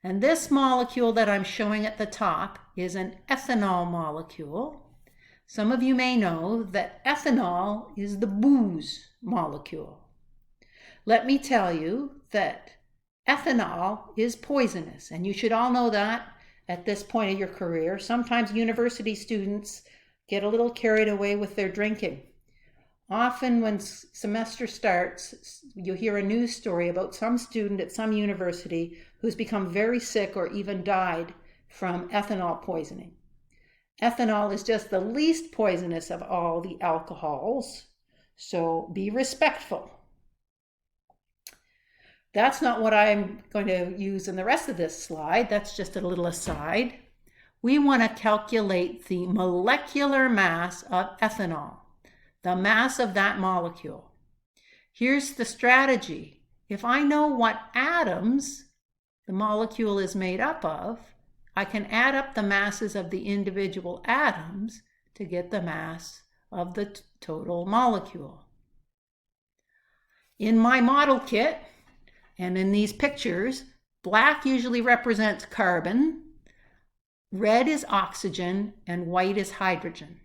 And this molecule that I'm showing at the top is an ethanol molecule. Some of you may know that ethanol is the booze molecule. Let me tell you that ethanol is poisonous, and you should all know that at this point of your career. Sometimes university students get a little carried away with their drinking. Often when semester starts, you'll hear a news story about some student at some university who's become very sick or even died from ethanol poisoning. Ethanol is just the least poisonous of all the alcohols, so be respectful. That's not what I'm going to use in the rest of this slide. That's just a little aside. We want to calculate the molecular mass of ethanol, the mass of that molecule. Here's the strategy. If I know what atoms the molecule is made up of, I can add up the masses of the individual atoms to get the mass of the total molecule. In my model kit, and in these pictures, black usually represents carbon, red is oxygen, and white is hydrogen.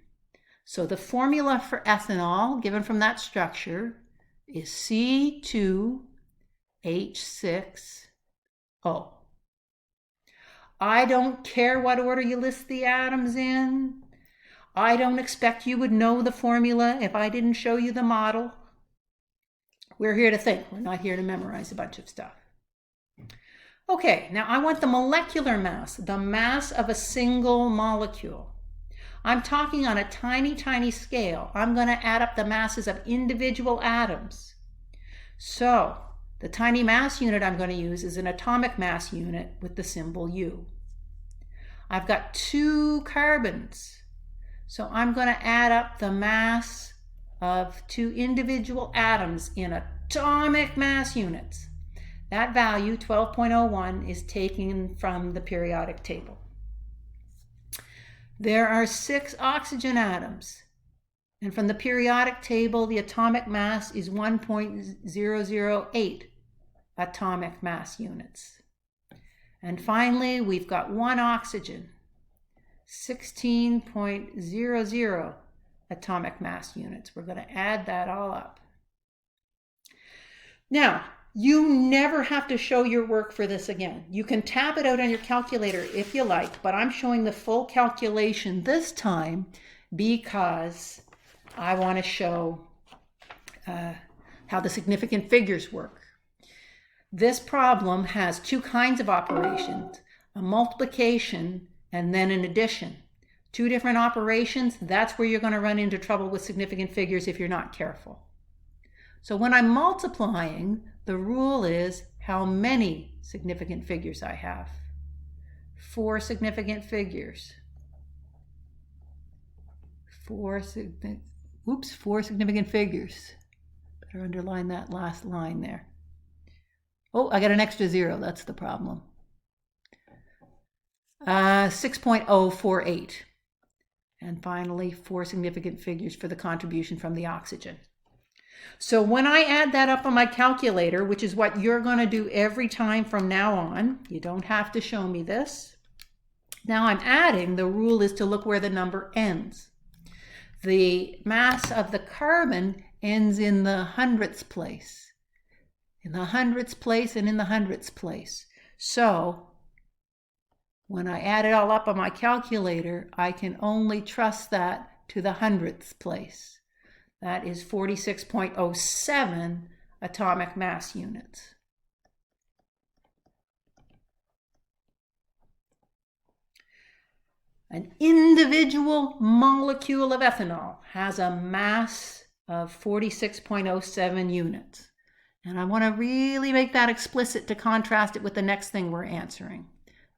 So the formula for ethanol, given from that structure, is C2H6O. I don't care what order you list the atoms in. I don't expect you would know the formula if I didn't show you the model. We're here to think. We're not here to memorize a bunch of stuff. Okay, now I want the molecular mass, the mass of a single molecule. I'm talking on a tiny, tiny scale. I'm going to add up the masses of individual atoms. So the tiny mass unit I'm going to use is an atomic mass unit with the symbol U. I've got 2 carbons. So I'm going to add up the mass of 2 individual atoms in atomic mass units. That value, 12.01, is taken from the periodic table. There are 6 oxygen atoms, and from the periodic table, the atomic mass is 1.008 atomic mass units. And finally, we've got 1 oxygen, 16.00 atomic mass units. We're going to add that all up. Now, you never have to show your work for this again. You can tap it out on your calculator if you like, but I'm showing the full calculation this time because I want to show how the significant figures work. This problem has 2 kinds of operations, a multiplication and then an addition. 2 different operations, that's where you're going to run into trouble with significant figures if you're not careful. So when I'm multiplying, the rule is how many significant figures I have. 4 significant figures. 4 significant figures. Better underline that last line there. Oh, I got an extra 0. That's the problem. 6.048. And finally, 4 significant figures for the contribution from the oxygen. So when I add that up on my calculator, which is what you're going to do every time from now on, you don't have to show me this. Now I'm adding, the rule is to look where the number ends. The mass of the carbon ends in the hundredths place. In the hundredths place and in the hundredths place. So when I add it all up on my calculator, I can only trust that to the hundredths place. That is 46.07 atomic mass units. An individual molecule of ethanol has a mass of 46.07 units. And I want to really make that explicit to contrast it with the next thing we're answering.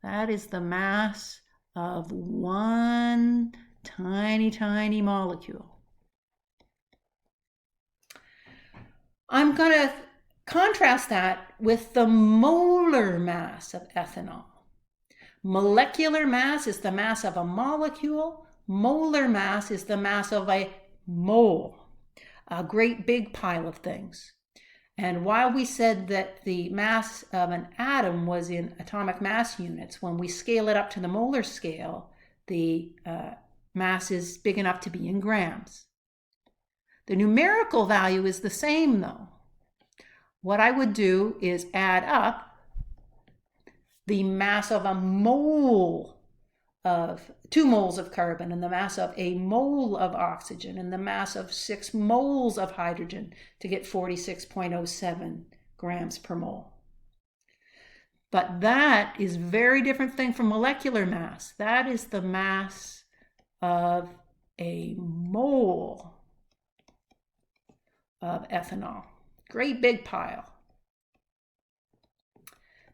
That is the mass of one tiny, tiny molecule. I'm going to contrast that with the molar mass of ethanol. Molecular mass is the mass of a molecule. Molar mass is the mass of a mole, a great big pile of things. And while we said that the mass of an atom was in atomic mass units, when we scale it up to the molar scale, the mass is big enough to be in grams. The numerical value is the same though. What I would do is add up the mass of a mole of 2 moles of carbon and the mass of a mole of oxygen and the mass of 6 moles of hydrogen to get 46.07 grams per mole. But that is a very different thing from molecular mass. That is the mass of a mole of ethanol. Great big pile.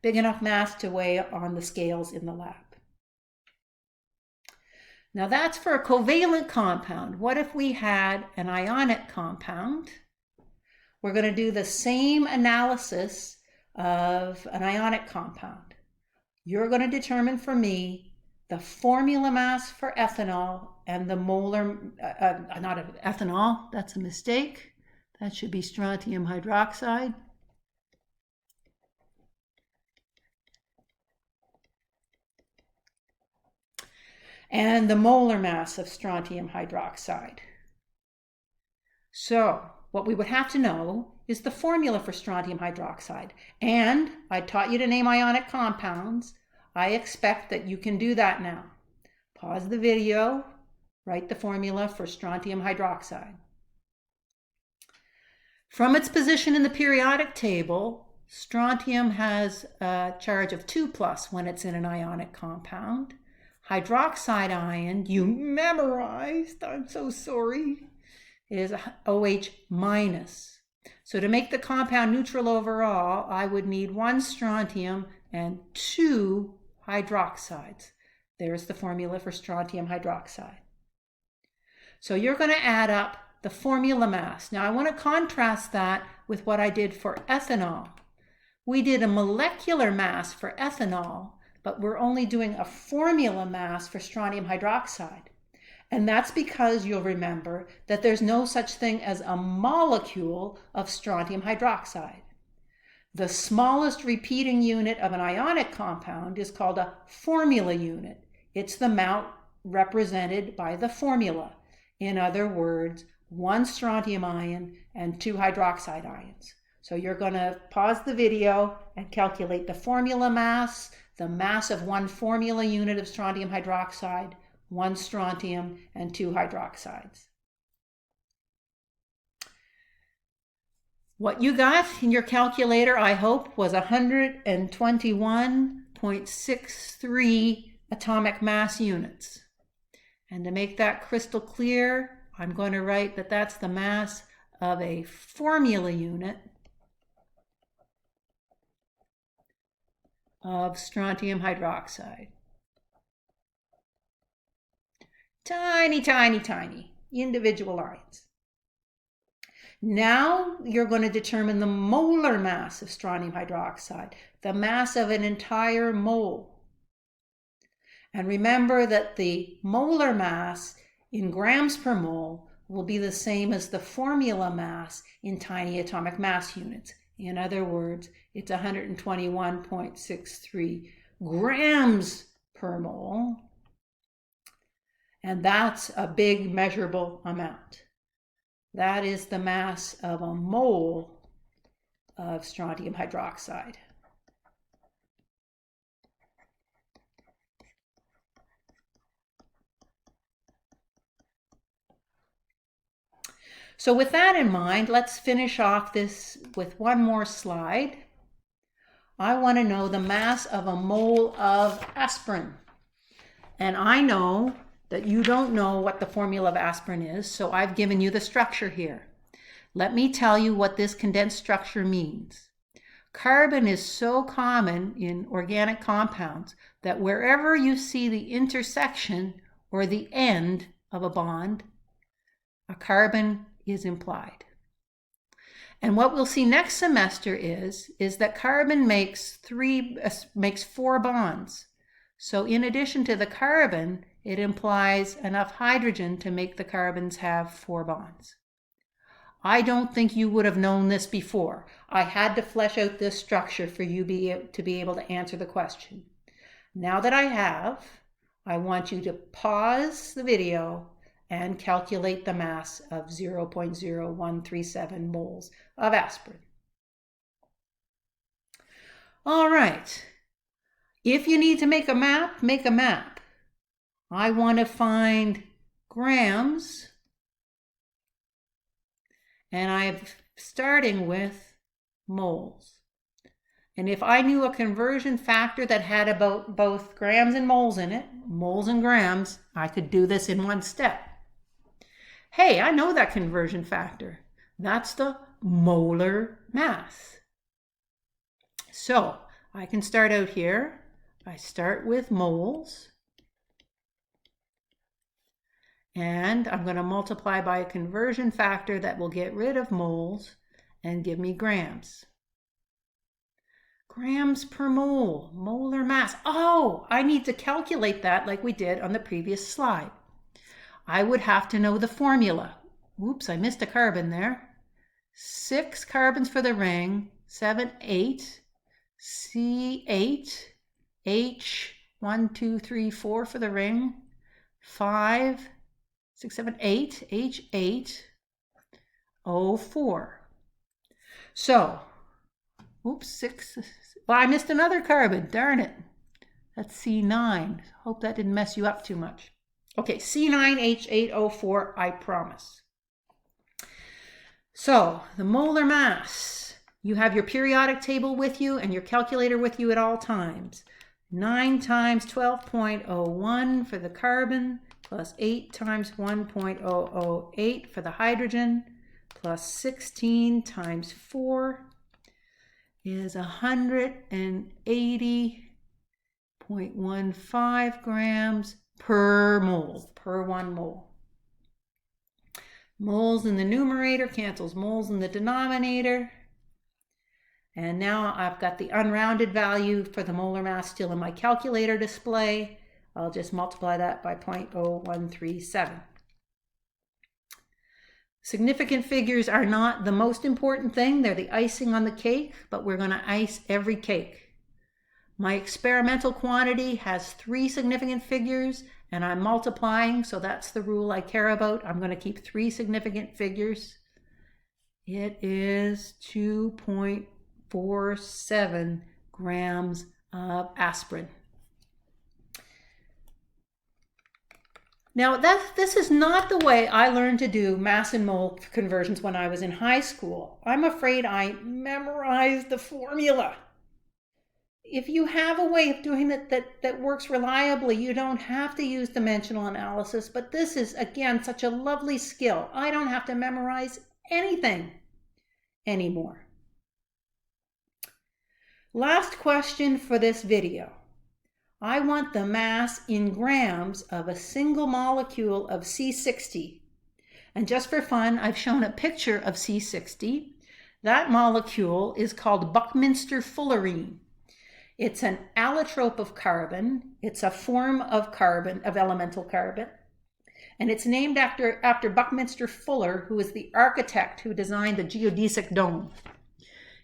Big enough mass to weigh on the scales in the lab. Now that's for a covalent compound. What if we had an ionic compound? We're going to do the same analysis of an ionic compound. You're going to determine for me the formula mass for ethanol and the molar, not ethanol, that's a mistake. That should be strontium hydroxide. And the molar mass of strontium hydroxide. So what we would have to know is the formula for strontium hydroxide. And I taught you to name ionic compounds. I expect that you can do that now. Pause the video, write the formula for strontium hydroxide. From its position in the periodic table, strontium has a charge of 2+ when it's in an ionic compound. Hydroxide ion, you memorized, I'm so sorry, is OH-. So to make the compound neutral overall, I would need 1 strontium and 2 hydroxides. There's the formula for strontium hydroxide. So you're going to add up the formula mass. Now I want to contrast that with what I did for ethanol. We did a molecular mass for ethanol, but we're only doing a formula mass for strontium hydroxide. And that's because you'll remember that there's no such thing as a molecule of strontium hydroxide. The smallest repeating unit of an ionic compound is called a formula unit. It's the amount represented by the formula. In other words, 1 strontium ion and 2 hydroxide ions. So you're going to pause the video and calculate the formula mass, the mass of 1 formula unit of strontium hydroxide, 1 strontium, and 2 hydroxides. What you got in your calculator, I hope, was 121.63 atomic mass units. And to make that crystal clear, I'm going to write that that's the mass of a formula unit of strontium hydroxide. Tiny, tiny, tiny individual ions. Now you're going to determine the molar mass of strontium hydroxide, the mass of an entire mole. And remember that the molar mass in grams per mole will be the same as the formula mass in tiny atomic mass units. In other words, it's 121.63 grams per mole. And that's a big measurable amount. That is the mass of a mole of strontium hydroxide. So with that in mind, let's finish off this with one more slide. I want to know the mass of a mole of aspirin. And I know that you don't know what the formula of aspirin is, so I've given you the structure here. Let me tell you what this condensed structure means. Carbon is so common in organic compounds that wherever you see the intersection or the end of a bond, a carbon is implied. And what we'll see next semester is that carbon makes 4 bonds. So in addition to the carbon, it implies enough hydrogen to make the carbons have 4 bonds. I don't think you would have known this before. I had to flesh out this structure for you to be able to answer the question. Now that I have, I want you to pause the video and calculate the mass of 0.0137 moles of aspirin. All right. If you need to make a map, make a map. I want to find grams, and I'm starting with moles. And if I knew a conversion factor that had about both grams and moles in it, moles and grams, I could do this in one step. Hey, I know that conversion factor. That's the molar mass. So I can start out here. I start with moles. And I'm going to multiply by a conversion factor that will get rid of moles and give me grams. Grams per mole, molar mass. Oh, I need to calculate that like we did on the previous slide. I would have to know the formula. Oops, I missed a carbon there. 6 carbons for the ring, 7, 8, C8, H, 1, 2, 3, 4 for the ring, 5, 6, 7, 8, H8, O4. So, oops, 6, well, I missed another carbon, darn it. That's C9. Hope that didn't mess you up too much. Okay, C9H8O4, I promise. So, the molar mass. You have your periodic table with you and your calculator with you at all times. 9 times 12.01 for the carbon, plus 8 times 1.008 for the hydrogen, plus 16 times 4 is 180.15 grams per mole, per 1 mole. Moles in the numerator cancels moles in the denominator. And now I've got the unrounded value for the molar mass still in my calculator display. I'll just multiply that by 0.0137. Significant figures are not the most important thing. They're the icing on the cake, but we're going to ice every cake. My experimental quantity has 3 significant figures, and I'm multiplying, so that's the rule I care about. I'm going to keep 3 significant figures. It is 2.47 grams of aspirin. Now, this is not the way I learned to do mass and mole conversions when I was in high school. I'm afraid I memorized the formula. If you have a way of doing it that works reliably, you don't have to use dimensional analysis, but this is, again, such a lovely skill. I don't have to memorize anything anymore. Last question for this video. I want the mass in grams of a single molecule of C60. And just for fun, I've shown a picture of C60. That molecule is called Buckminster fullerene. It's an allotrope of carbon. It's a form of carbon, of elemental carbon. And it's named after Buckminster Fuller, who is the architect who designed the geodesic dome.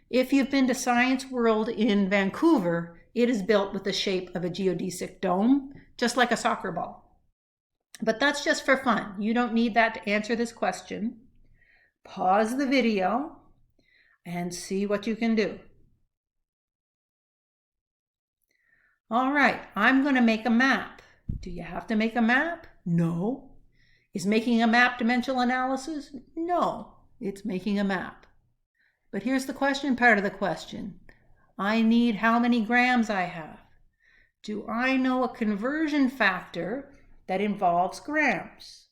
If you've been to Science World in Vancouver, it is built with the shape of a geodesic dome, just like a soccer ball. But that's just for fun. You don't need that to answer this question. Pause the video and see what you can do. All right, I'm going to make a map. Do you have to make a map? No. Is making a map dimensional analysis? No, it's making a map. But here's the question part of the question. I need how many grams I have. Do I know a conversion factor that involves grams?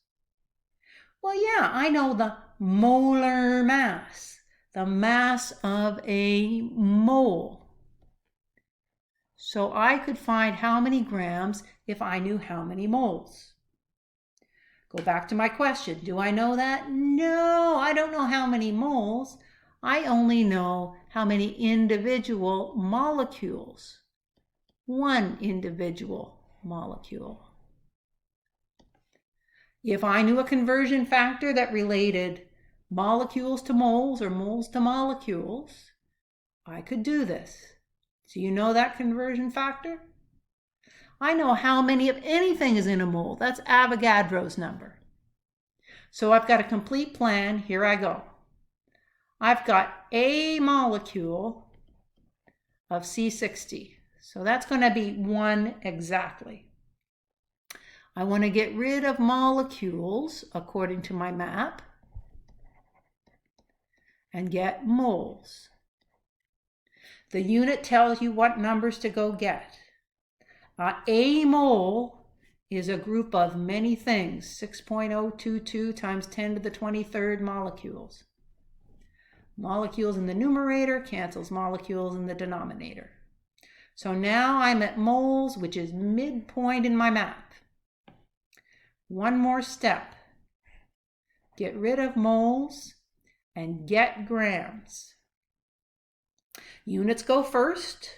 Well, yeah, I know the molar mass, the mass of a mole. So I could find how many grams if I knew how many moles. Go back to my question. Do I know that? No, I don't know how many moles. I only know how many individual molecules. One individual molecule. If I knew a conversion factor that related molecules to moles or moles to molecules, I could do this. Do you know that conversion factor? I know how many of anything is in a mole. That's Avogadro's number. So I've got a complete plan. Here I go. I've got a molecule of C60. So that's going to be 1 exactly. I want to get rid of molecules according to my map and get moles. The unit tells you what numbers to go get. A mole is a group of many things, 6.022 times 10 to the 23rd molecules. Molecules in the numerator cancels molecules in the denominator. So now I'm at moles, which is midpoint in my map. One more step. Get rid of moles and get grams. Units go first.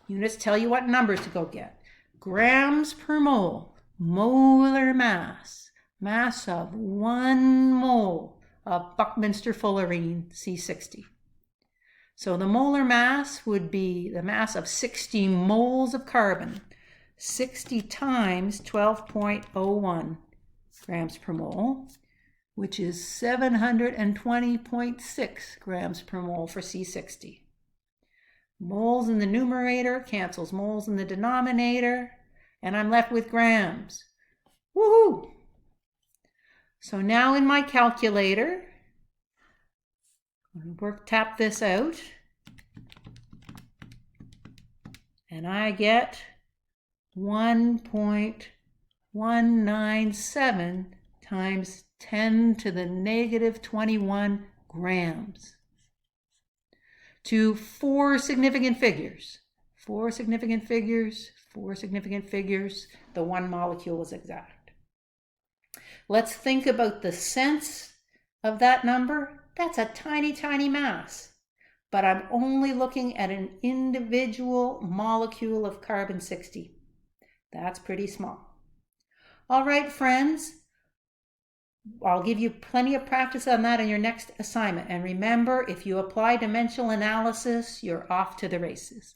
Units tell you what numbers to go get. Grams per mole, molar mass, mass of 1 mole of Buckminster fullerene C60. So the molar mass would be the mass of 60 moles of carbon. 60 times 12.01 grams per mole, which is 720.6 grams per mole for C60. Moles in the numerator cancels moles in the denominator, and I'm left with grams. Woohoo! So now in my calculator, I'm going to tap this out, and I get 1.197 times 10 to the negative 21 grams. To 4 significant figures. 4 significant figures, 4 significant figures. The 1 molecule is exact. Let's think about the sense of that number. That's a tiny, tiny mass. But I'm only looking at an individual molecule of carbon-60. That's pretty small. All right, friends. I'll give you plenty of practice on that in your next assignment. And remember, if you apply dimensional analysis, you're off to the races.